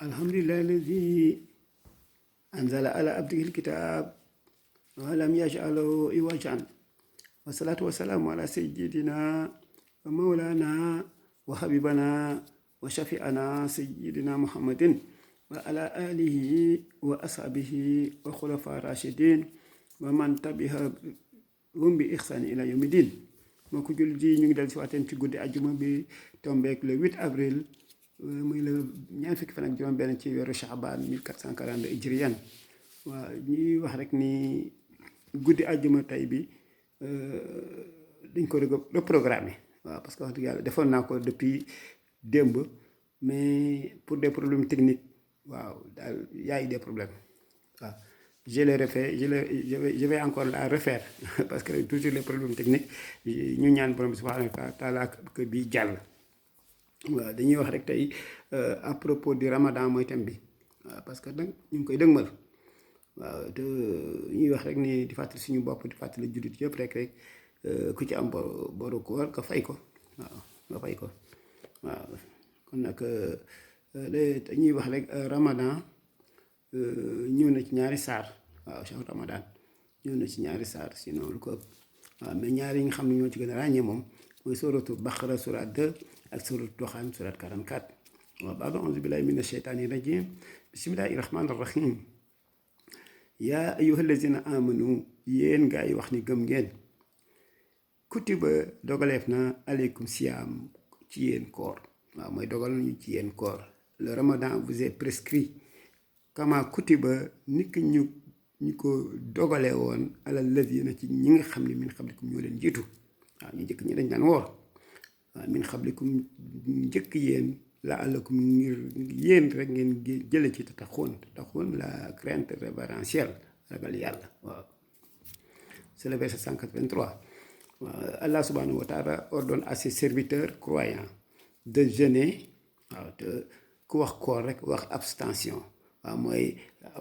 الحمد لله الذي أنزل على عبده الكتاب ولم يجعله عوجا والصلاة والسلام على سيدنا ومولانا وحبيبنا وشفيعنا سيدنا محمد وعلى آله وأصحابه وخلفاء الراشدين ومن تبعهم بإحسان إلى يوم الدين. moo ko jullit yi ñu ngi del si waateen ci guddi ajjuma bi tombeek le 8 avril muy le ñaar fukki fan ak juróom benn ci weeru Sha'ban 1442 hijriyan. waaw ñuy wax rek ni guddi ajjuma tey bi dañ ko reprogrammé. waaw parce que wax dëgg yàlla defoon naa ko depuis démb mais pour des problèmes techniques waaw daal y a eu des problèmes. waaw je l'ai refait je vais encore la refaire parce que toujours les problèmes techniques ñu ñaan borom bi subhanahu wa taala que bi jàll. waaw dañuy wax rek tey à propos du ramadan mooy thème bi. waaw parce que nag ñu ngi koy dëgmal. waaw te ñuy wax rek ni di fàttali suñu bopp di fàttali jullit yëpp rek ku ci am boru koor nga fay ko. waaw nga fay ko. waaw kon nag dañuy wax rek ramadan ñëw na ci ñaari saar. waaw shahru ramadan ñëw na ci ñaari saar sinon lu ko ëpp. waaw mais ñaari yi nga xam ne ñoo ci gën a ràññee moom mooy suratu Baqara surat 2 ak suratu Duxaan surat 44. waaw baadu auzu billahi mina sheytaani rajim bismillahi rahmaani rahim yaa ayyuha allazina amanu yéen gaa yi wax ni gëm ngeen kutiba dogaleef na aleykum siyaam ci yéen koor. waaw mooy dogal nañu ci yéen koor. le ramadan vous est prescrit kama kutiba nit ki ñu ko dogalee woon alal lazina ci ñi nga xam ne min xablikum ñoo leen jiitu. waaw ñu njëkk ñi dañ daan woor. waaw min xablikum njëkk yéen la alakum ngir yéen rek ngeen jële ci taxoon la crainte révérentielle ragal yàlla. waaw c'est le verset 183. waaw Allah subhanahu wa taala ordonne à ses serviteurs croyants de jeûner. waaw te ku wax koor rek wax abstention. waaw mooy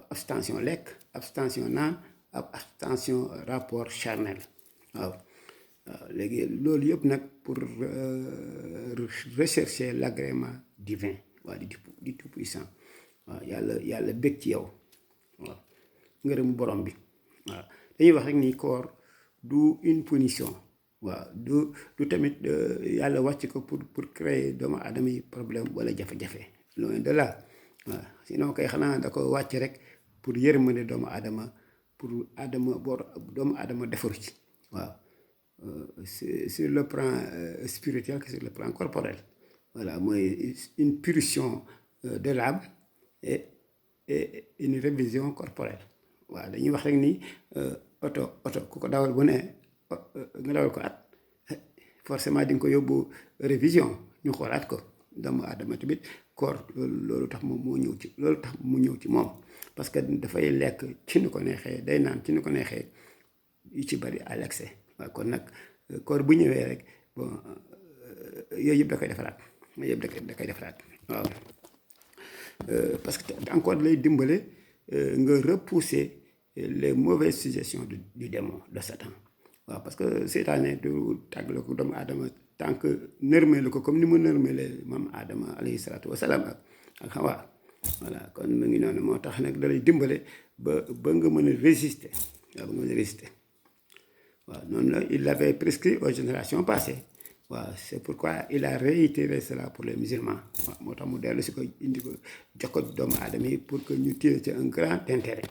abstention lekk abstention naan abstention rapport charnel. waaw léegi loolu yëpp nag pour rechercher l'agrément divin. waaw di tout puissant. waaw yàlla bég ci yow. waaw ngërëmu borom bi. waaw dañuy wax rek ni koor du une punition. waaw du tamit yàlla wàcc ko pour créer doomu aadama yi problème wala jafe-jafe loin de là. waaw sinon kay xanaa da ko wàcc rek pour yërmande doomu aadama pour doomu aadama defaru ci. waaw sur le plan spirituel que sur le plan corporel. voilà mooy une purition de l'âme et une révision corporelle. waaw dañuy wax rek ni oto ku ko dawal bu ne nga dawal ko at forcément di nga ko yóbbu révision ñu xoolaat ko. doomu aadama tamit koor loolu tax moom mu ñëw ci moom parce que dafay lekk ci ni ko neexee day naan ci ni ko neexee yu ci bari à l'excès. waaw kon nag koor bu ñëwee rek bon yooyu yëpp da koy defaraat. waaw parce que encore lay dimbale nga repousser les mauvaises suggestions du démon de Satan. waaw parce que seytaane du tàggale ko doomu aadama tant que nërmeelu ko comme ni mu nërmeele maam Adama alayhi salaatu wasalaam ak Hawa. voilà kon mu ngi noonu moo tax nag dalay dimbale ba nga mën a résister. waaw ba nga mën a résister. waaw noonu la il l'avait prescrit aux générations passées. waaw c'est pourquoi il a réitéré cela pour les musulmans. waaw moo tax mu dellu si ko indi ko jox ko doomu aadama yi pour que ñu tirer ci un grand intérêt.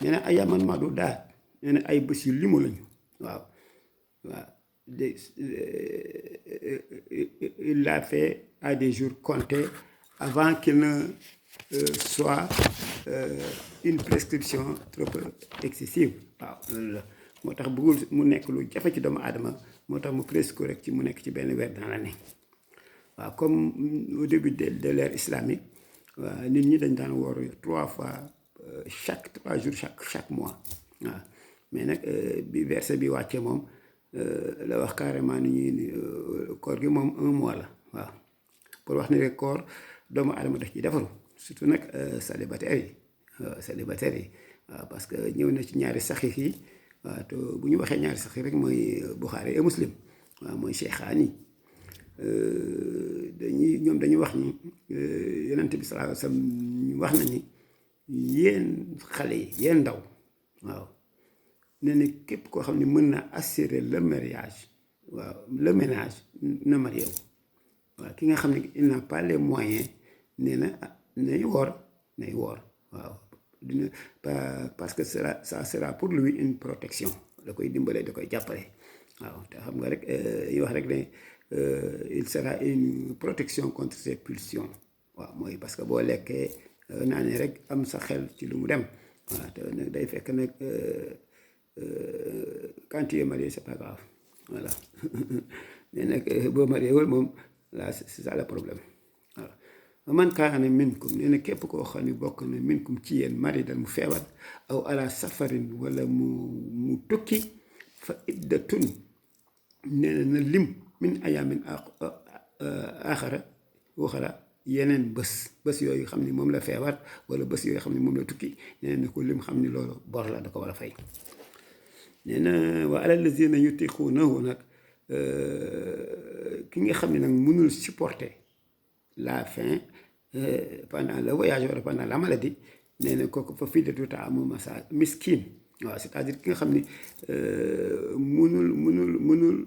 nee na ayyaman ma'duudaat nee na ay bés yu limu lañu. waaw il l'a fait à des jours comptés avant qu'il ne soit une prescription trop excessive. waaw loolu la moo tax bëggul mu nekk lu jafe ci doomu aadama moo tax mu presque rek ci mu nekk ci benn weer dans l'année. waaw comme au début de l'ère islamique waaw nit ñi dañ daan woor 3 fois chaque 3 jours chaque mois. waaw mais nag bi verset bi wàccee moom la wax carrément ni ñuy koor gi moom 1 mois la. waaw pour wax ni rek koor doomu aadama daf ci defaru surtout nag célibataires yi. waaw parce que ñëw na ci ñaari saxiix yi. waaw te bu ñu waxee ñaari saxiix rek mooy Buxaari et Muslim. waaw mooy Cheikhaani ñoom dañuy wax ni yonent bi sallallahu alayhi wasallam wax na ni yéen xale yi yéen ndaw waaw nee na képp koo xam ne mën na assurer le mariage waaw le ménage na marié wu waaw ki nga xam ne il n'a pas les moyens nee na nay woor waaw dina parce que ça sera pour lui une protection da koy dimbale da koy jàppale waaw te xam nga rek yi wax rek ne il sera une protection contre ses pulsions waaw mooy parce que boo lekkee naa ne rek am sa xel ci lu mu dem waaw te nag day fekk nag quand tu es marié c'est pas grave voilà mais nag boo marié wul moom là c'est ça le problème voilà man kaana minkum nee na képp koo xam ne bokk na minkum ci yéen maridan mu feebar aw ala safarin wala mu tukki fa iddatun nee na lim min ayaamin waxara yeneen bés yooyu xam ni moom la feebar wala bés yooyu xam ni moom la tukki nee na ko lim xam ni loolu bor la da ko war a fay nee na wa alal lazina yutiquunahu nag ki nga xam ne nag mënul supporter la faim pendant le voyage wala pendant la maladie nee na kooku fa fidyatun ta'aamu miskin waaw c'est-à-dire ki nga xam ni mënul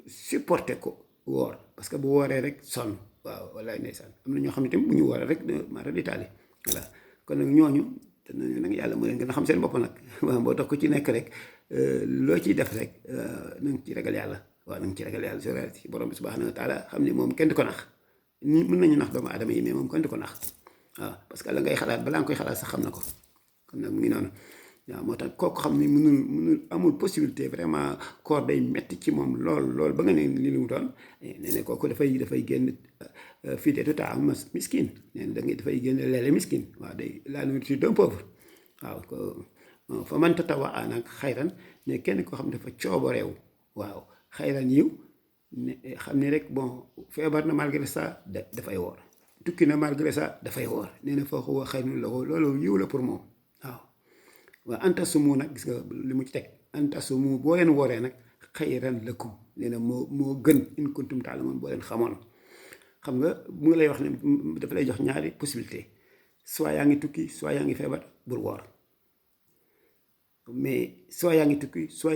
supporter ko woor parce que bu wooree rek sonn waaw wallaay ndeysaan am na ñoo xam ne tamit bu ñu wooree rek mara di taali voilà kon nag ñooñu te nag yàlla moo leen gën a xam seen bopp nag waaw boo tax ko ci nekk rek loo ciy def rek na nga ci ragal yàlla waaw na nga ci ragal yàlla ci borom bi subhanahu wa taala xam ni moom kenn du ko nax ni mën nañu nax doomu aadama yi mais moom kenn du ko nax waaw parce que la ngay xalaat balaa nga koy xalaat sax xam na ko kon nag mu ngi noonu waaw moo tax kooku xam ni mënul amul possibilité vraiment koor day metti ci moom lool ba nga ne li mu doon nee na kooku dafay génn fidyatun ta'aamu miskin nee na dafay génn leele miskin waaw day la nourriture d'un pauvre waaw fa man tatawaa nag xayran ne kenn koo xam ne dafa coobareew waaw xayran yiw ne xam ne rek bon feebar na malgré ça dafay woor tukki na malgré ça dafay woor nee na foo ko wax xayrun lahu loolu yiw la pour moom waaw waaw antasumu nag gis nga li mu ci teg antasumu boo leen wooree nag xayran lakum nee na moo gën in kuntum ta'lamuun boo leen xamoon xam nga mu ngi lay wax ne dafa lay jox ñaari possibilité soit yaa ngi tukki soit yaa ngi feebar bul woor mais soit yaa ngi tukki soit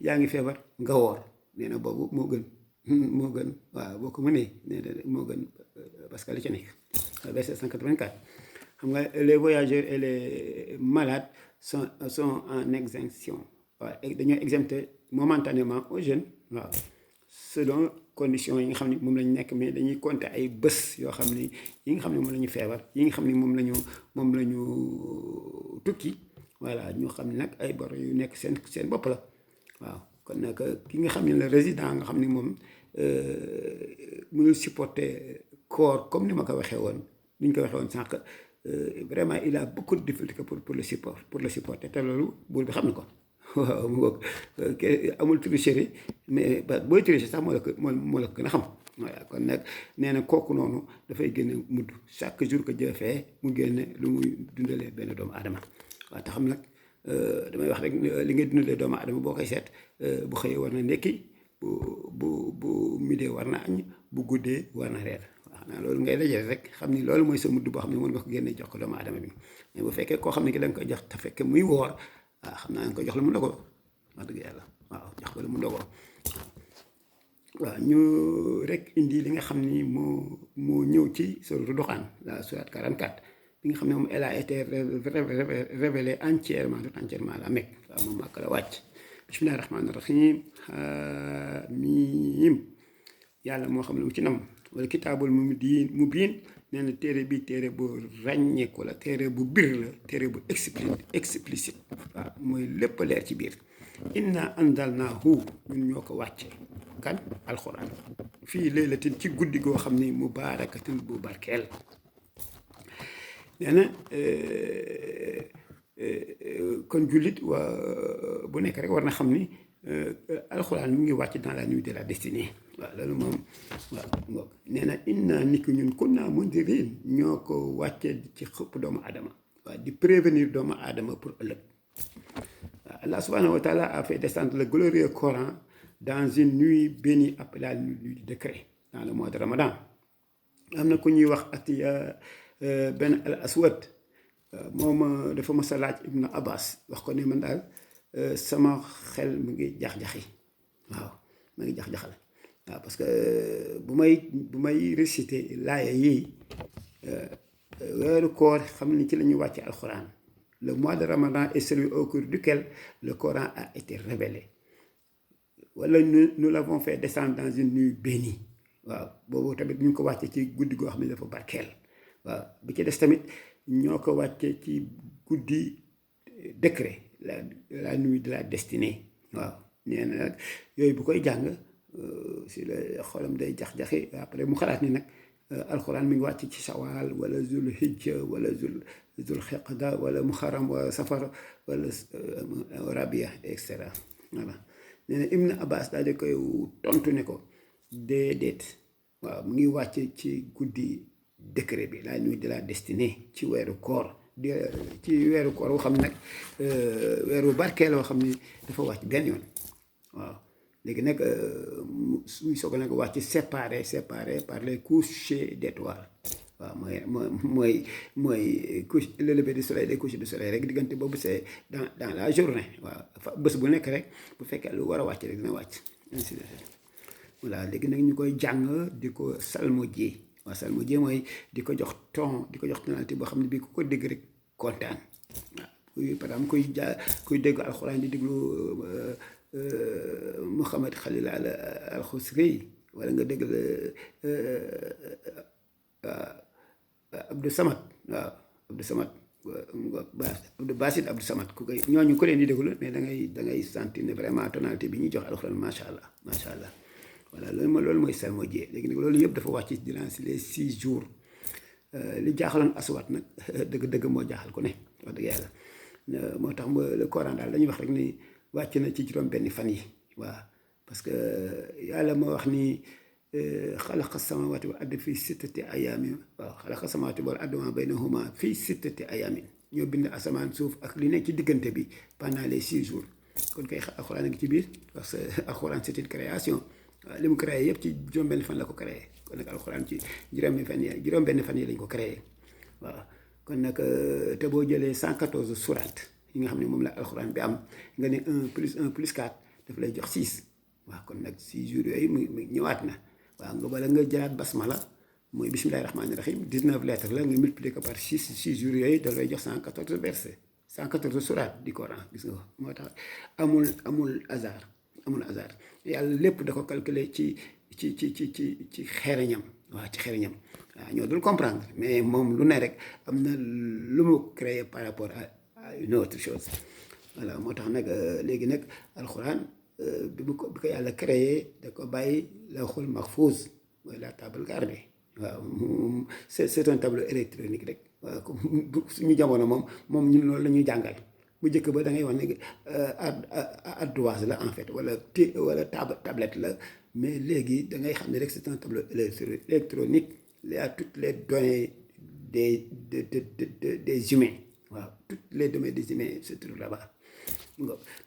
yaa ngi feebar nga woor nee na boobu moo gën waaw boo ko mënee nee na moo gën parce que li ci nekk verset 184 xam nga les voyageurs et les malades sont en exemption waaw dañoo exempté momentanément aux jeunes waaw selon conditions yi nga xam ne moom lañu nekk mais dañuy compter ay bés yoo xam ni yi nga xam ne moom la ñu feebar yi nga xam ne moom la ñu tukki voilà ñu xam ne nag ay bor yu nekk seen bopp la waaw kon nag ki nga xam ne la résident nga xam ne moom mënul supporter corps comme ni ma ko waxee woon ni ñu ko waxee woon sànq vraiment il a beaucoup de difficultés pour le supporter te loolu buur bi xam na ko waaw mu ngoog amul tricherie mais booy tricher sax moo la ko gën a xam voilà kon nag nee na kooku noonu dafay génne mudd chaque jour que Dieu fait mu génne lu muy dundalee benn doomu aadama waaw te xam nag damay wax rek li ngay dundalee doomu aadama boo koy seet bu xëyee war na ndekki bu midee war na añ bu guddee war na reer waaw naa loolu ngay dajale rek xam ni loolu mooy sa mudd boo xam ne mën nga ko génne jox ko doomu aadama bi mais bu fekkee koo xam ne ki da nga koy jox te fekk muy woor waaw xam naa nga koy jox la mu ndogoo wax dëgg yàlla waaw jox ko la mu ndogoo waaw ñu rek indi li nga xam ni moo ñëw ci sourate Duxaan la sourate 44 bi nga xam ne moom elle a été révélée entièrement la Mecque waaw moom Makka la wàcc bismillahi rahmaani rahim miim yàlla moo xam ne mu ci nam wala kitaabul mubiin nee na téere bi téere bu ràññeeku la téere bu bir la téere bu explicite waaw mooy lépp leer ci biir inna anzalnaahu ñun ñoo ko wàcce kan alxuraan fii laylatin ci guddi goo xam ni mubaarakatin bu barkeel nee na kon jullit waa bu nekk rek war na xam ni alxuraan mu ngi wàcc dans la nuit de la destinée waaw loolu moom waaw nee na inna ni ko ñun kunna mundirin ñoo ko wàcce ci xëpp doomu aadama waaw di prévenir doomu aadama pour ëllëg waaw Allah subhanahu wa taala a fait descendre le glorieux Coran dans une nuit bénie appelée la nuit du décret dans le mois de Ramadan. am na ku ñuy wax Atiya Ben al Aswad moom dafa mës a laaj Ibn Abbas wax ko ne man daal sama xel mu ngi jax-jaxi waaw ma ngi jax-jaxal waaw parce que bu may réciter laaya yi weeru koor xam ni ci la ñuy wàcce alxuraan. Le mois de Ramadan est celui au cours duquel le Coran a été révélé. Wala nous l'avons fait descendre dans une nuit bénie. waaw boobu tamit ñu ngi ko wàcce ci guddi goo xam ne dafa barkeel waaw bi ci des tamit ñoo ko wàcce ci guddi décret la nuit de la destinée waaw nee na nag yooyu bu koy jàng si la xolam day jax-jaxi après mu xalaat ni nag alxuraan mi ngi wàcc ci sawaal wala zul hijja wala zul xiqda wala muharram wala safar wala rabia et cetera voilà nee na Ibn Abbas daal di koy tontu ne ko déedéet waaw mu ngi wàcc ci guddi décret bi la nuit de la destinée ci weeru koor ci weeru koor woo xam ne nag weeru barkeel woo xam ni dafa wàcc benn yoon waaw léegi nag muy soog a nag wàcc séparé par les couchers d'étoiles waaw mooy couche le lever du soleil les couchers du soleil rek diggante boobu c'est dans la journée waaw bés bu nekk rek bu fekkee lu war a wàcc rek dina wàcc ainsi de suite voilà léegi nag ñu koy jàng di ko salmodier waaw salmodier mooy di ko jox ton di ko jox tonalité boo xam ne bii ku ko dégg rek kontaan waaw par exemple kuy dégg alxuraan di déglu Mouhamed Khalil al Khusri wala nga dégg Abdou Samad waaw Abdou Samad Abdou Basit Abdou Samad ku koy ñooñu ko leen di déglu mais da ngay sentir ne vraiment tonalité bi ñuy jox alxuraan macha allah voilà loolu mooy salmodier léegi nag loolu yëpp dafa wàcc durant les 6 jours li jaaxaloon aswat nag dëgg moo jaaxal ko ne wax dëgg yàlla moo tax le Coran daal dañuy wax rek ni wàcc na ci juróom benn fan yi waaw parce que yàlla moo wax ni xalaqa samawati wal ardi fii sittati ayaamin waaw xalaqa samawati wal ardi wa baynahuma fii sittati ayaamin ñoo bind asamaan suuf ak li nekk ci diggante bi pendant les 6 jours kon kay alxuraan a ngi ci biir parce que alxuraan c'est une création waaw li mu créé yëpp ci juróom benn fan la ko créé kon nag alxuraan ci juróom benn fan yi lañ ko créé waaw kon nag te boo jëlee 114 surat yi nga xam ne moom la alxuraan bi am nga ne 1 plus 1 plus 4 daf lay jox 6 waaw kon nag 6 jours yooyu mu ñëwaat na waaw nga bala nga jëlaat basmala mooy bismillahi rahmaani rahim 19 lettres la nga multiplier ko par 6 jours yooyu da lay jox 114 versets 114 surat du Coran gis nga ko moo tax amul hasard yàlla lépp da ko calculer ci xereñam waaw ci xereñam waaw ñoo dul comprendre mais moom lu ne rek am na lu mu créé par rapport à une autre chose voilà moo tax nag léegi nag alxuraan bi ko yàlla créé da ko bàyyi lawhul mahfuz mooy la table gardée waaw c'est un tableau électronique rek waaw suñu jamono moom ñun loolu la ñuy jàngal bu njëkk ba da ngay wax ne ardoise la en fait wala tablette la mais léegi da ngay xam ne rek c'est un tableau électronique il y a toutes les données des humains waaw toutes les données des humains se trouvent là-bas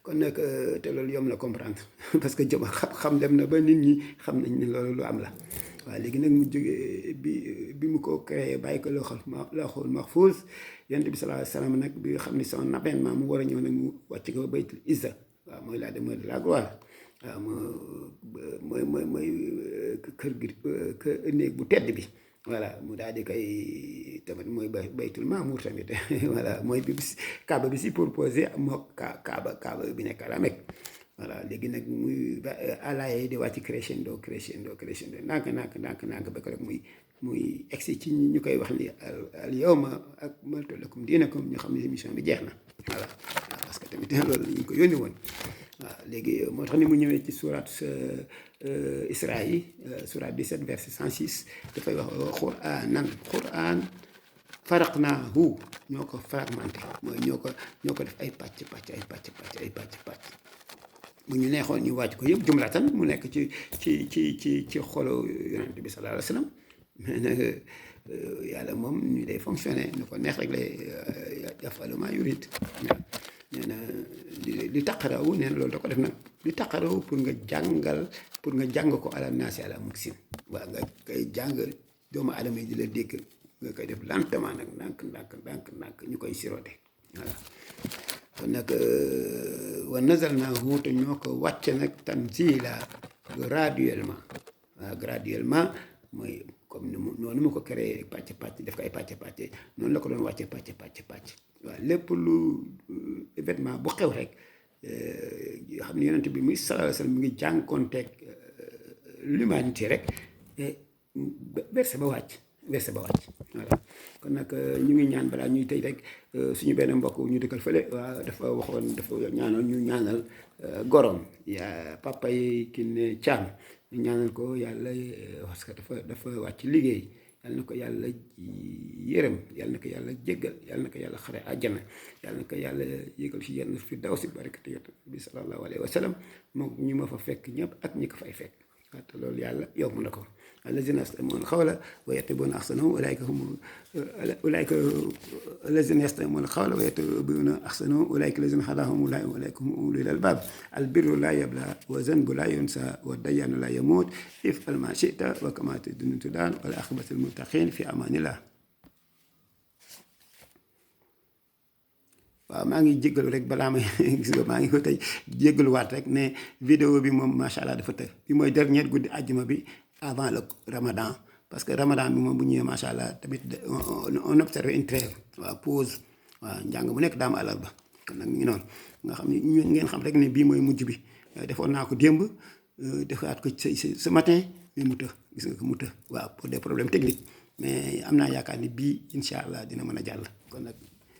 kon nag te loolu yomb la comprendre parce que jëm xam dem na ba nit ñi xam nañ ne loolu lu am la waaw léegi nag mu jógee bi mu ko créé bàyyi ko lawhul mahfuz yonent bi sallallahu alayhi wa sallam nag bi nga xam ne son avènement mu war a ñëw nag mu wàcc ko baytul izza waaw mooy la demeure de la gloire waaw mooy kër gi néeg bu tedd bi voilà mu daal di koy tamit mooy baytul maamuur tamit voilà mooy bi kaaba bi si proposé moo kaaba bi nekk à la Mecque voilà léegi nag muy alaay di wàcc crescendo ndànk ba ko rek muy egsi ci ñu koy wax ni al yawma akmaltu lakum diinakum ñu xam ne émission bi jeex na voilà parce que tamit loolu ñu ko yónni woon waaw léegi moo tax ni mu ñëwee ci surat Isra yi surat 17 verset 106 dafay wax Qur'an faraqnaahu ñoo ko fragmenté mooy ñoo ko def ay pàcc bu ñu neexoon ñu wàcc ko yëpp jumlatan mu nekk ci xolu yonent bi sallallahu alayhi wa sallam mais nag yàlla moom ñu day fonctionner nu ko neex rek lay yafalu maa yurid nee na di taqaraw nee na loolu da ko def nag di taqaraw pour nga jàng ko ala naasi ala muksin waaw nga koy jàng doomu aadama yi di la dégg nga koy def lentement nag ndànk ñu koy sirote voilà kon nag wa nazalnaahu te ñoo ko wàcce nag tanzila graduellement waaw graduellement mooy comme noonu mu ko créé pàcc def ko ay pàcc noonu la ko doon wàcce pàcc waaw lépp lu événement bu xew rek yoo xam ne yonent bi muy sallallahu alayhi wa sallam mi ngi jànkoonteeg l'humanité rek verset ba wàcc voilà kon nag ñu ngi ñaan balaa ñuy tey rek suñu benn mbokk ñu dëkkal fële waaw dafa ñaanal gorom yaa papa yi ki ne Thiam ñu ñaanal ko yàlla parce que dafa wàcc liggéey yàlla na ko yàlla yërëm yàlla na ko yàlla jéggal yàlla na ko yàlla xare àjjana yàlla na ko yàlla yégal si yenn fi daw si barakati bi sallallahu alayhi wa sallam moom ñu ma fa fekk ñëpp ak ñi ko fay fekk waaw te loolu yàlla yomb na ko allazina yastami'una al-qawla wa yattabi'una ahsanahu ulaika allazina yastami'una al-qawla wa yattabi'una ahsanahu ulaika allazina hadahum Allah wa ulaika hum ulul albab albirru la yabla wa zanbu la yunsa wa dayyanu la yamut if'al ma shi'ta wa kama tudinu tudan wal aqibatu lil muttaqin fi amanillah. waaw maa ngi jéggalu rek balaa may gis nga maa ngi ko tey jéggaluwaat rek ne vidéo bi moom macha allah dafa tëj bi mooy dernière guddi àjjuma bi avant le ramadan parce que ramadan bi moom bu ñëwee macha allah tamit on observe une trêve waaw pause waaw njàng bu nekk daam àllarba kon nag mi ngi noonu nga xam ne ngeen xam rek ne bii mooy mujj bi defoon naa ko démb defaat ko ce matin mais mu të gis nga ko mu të waaw pour des problèmes techniques mais am naa yaakaar ni bii incha allah dina mën a jàll kon nag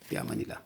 fi amani la